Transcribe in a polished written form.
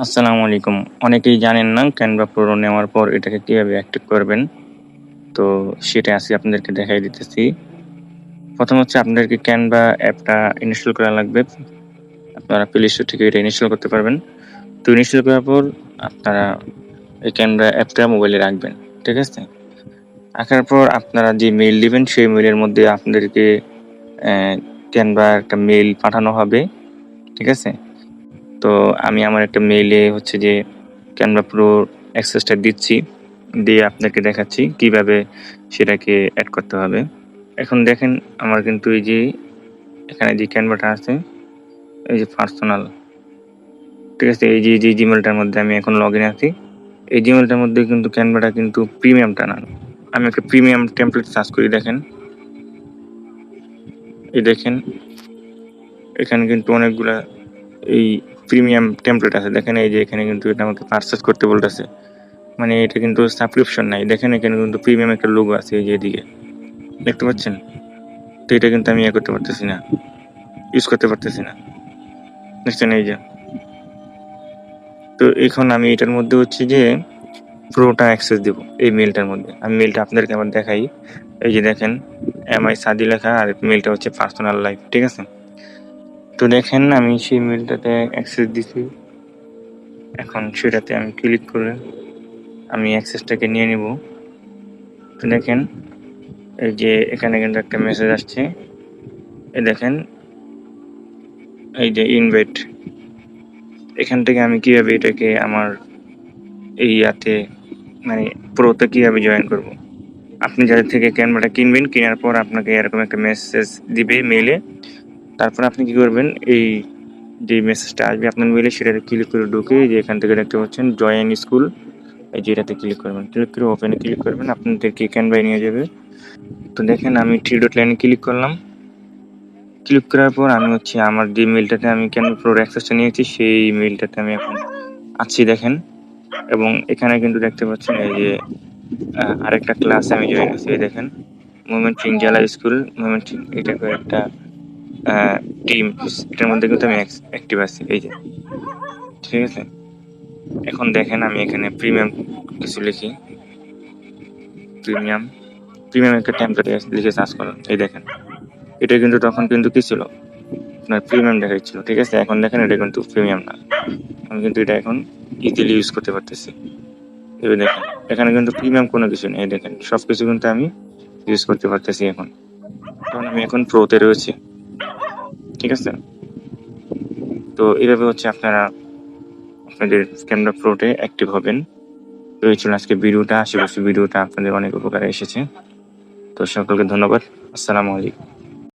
আসসালামু আলাইকুম। অনেকেই জানেন না Canva Pro নেওয়ার পর এটাকে কিভাবে অ্যাক্টিভ করবেন। তো সেটা আজকে আপনাদেরকে দেখাই দিতেছি। ১ম হচ্ছে আপনাদেরকে Canva অ্যাপটা ইনস্টল করা লাগবে। আপনারা Play Store থেকে এটা ইনস্টল করতে পারবেন। তো ইনস্টল করার পর আপনারা এই Canva অ্যাপটা মোবাইলে রাখবেন। ঠিক আছে? রাখার পর আপনারা যে মেইল দিবেন সেই মেইলের মধ্যে আপনাদেরকে অ্যা Canva একটা মেইল পাঠানো হবে। ঠিক আছে? তো আমি আমার একটা মেইলে হচ্ছে যে Canva Pro অ্যাক্সেসটা দিচ্ছি। দিয়ে আপনাকে দেখাচ্ছি কিভাবে সেটাকে এড করতে হবে। এখন দেখেন আমার কিন্তু এই যে এখানে যে Canva-টা আছে, এই যে পার্সোনাল, ঠিক আছে? এই যে Gmail-টার মধ্যে আমি এখন লগইন আছি। এই Gmail-টার মধ্যে কিন্তু Canva-টা কিন্তু প্রিমিয়ামটা না। আমি একটা প্রিমিয়াম টেমপ্লেট সার্চ করি দেখেন। এই দেখেন এখানে কিন্তু অনেকগুলা এই প্রিমিয়াম টেমপ্লেট আছে। দেখেন এই যে এখানে কিন্তু এটা আমাকে পারচেজ করতে বলতেছে। মানে এটা কিন্তু সাবস্ক্রিপশন নাই। দেখেন এখানে কিন্তু প্রিমিয়াম একটা লোগো আছে এই যে এদিকে। দেখতে পাচ্ছেন? তো এটা কিন্তু আমি করতে পারতেছি না। ইউজ করতে পারতেছি না। দেখছেন এই যে। তো এখন আমি এটার মধ্যে হচ্ছে যে পুরোটা অ্যাক্সেস দিব এই মেইলটার মধ্যে। আমি মেইলটা আপনাদেরকে আবার দেখাই। এই যে দেখেন MI সাদি লেখা আর মেইলটা হচ্ছে পার্সোনাল লাইফ। ঠিক আছে? তো দেখেন আমি সেই মেইলটাতে অ্যাক্সেস দিছি। এখন সেটাতে আমি ক্লিক করে আমি অ্যাক্সেসটাকে নিয়ে নিব। তো দেখেন এই যে এখানে কিন্তু একটা মেসেজ আসছে। এই দেখেন এই যে ইনভাইট। এখান থেকে আমি কিভাবে এটাকে আমার এই ইয়াতে মানে প্রোতে কিভাবে জয়েন করব। আপনি যাদের থেকে Canva-টা কিনবেন, কেনার পর আপনাকে এরকম একটা মেসেজ দিবে মেইলে। তারপর আপনি কি করবেন, এই যে মেসেজটা আসবে আপনার মেইলে সেটাতে ক্লিক করে ঢুকে যে এখান থেকে দেখতে পাচ্ছেন জয়েন স্কুল, এই যে এটাতে ক্লিক করবেন। ক্লিক করে ওপেনে ক্লিক করবেন, আপনাদেরকে Canva-য় নিয়ে যাবে। তো দেখেন আমি 3 ডট লাইনে ক্লিক করলাম। ক্লিক করার পর আমি হচ্ছে আমার যে মেইলটাতে আমি Canva Pro অ্যাক্সেসটা নিয়েছি সেই মেইলটাতে আমি এখন আছি দেখেন। এবং এখানে কিন্তু দেখতে পাচ্ছেন এই যে আরেকটা ক্লাসে আমি জয়েন হয়েছি। এই দেখেন ময়মনসিংহ জেলা স্কুল, ময়মনসিংহ, এটা করে একটা টিম। এটার মধ্যে কিন্তু আমি অ্যাক্টিভ আছি এই যে। ঠিক আছে? এখন দেখেন আমি এখানে প্রিমিয়াম কিছু লিখি। প্রিমিয়াম, প্রিমিয়াম একটা টেমপ্লেট লিখে সার্চ করলাম। এই দেখেন। এটা কিন্তু তখন কিন্তু কি ছিল? আপনার প্রিমিয়াম দেখাচ্ছিল। ঠিক আছে? এখন দেখেন এটা কিন্তু প্রিমিয়াম না। আমি কিন্তু এটা এখন ইজিলি ইউজ করতে পারতেছি। এবার দেখেন এখানে কিন্তু প্রিমিয়াম কোনো কিছু নেই। দেখেন সবকিছু কিন্তু আমি ইউজ করতে পারতেছি এখন। কারণ আমি এখন প্রোতে রয়েছি। ঠিক আছে? তো এভাবে হচ্ছে আপনারা আপনাদের Canva Pro-তে অ্যাক্টিভ হবেন। তো এই ছিল আজকে ভিডিওটা। আশা করছি ভিডিওটা আপনাদের অনেক উপকারে এসেছে। তো সকলকে ধন্যবাদ। আসসালামু আলাইকুম।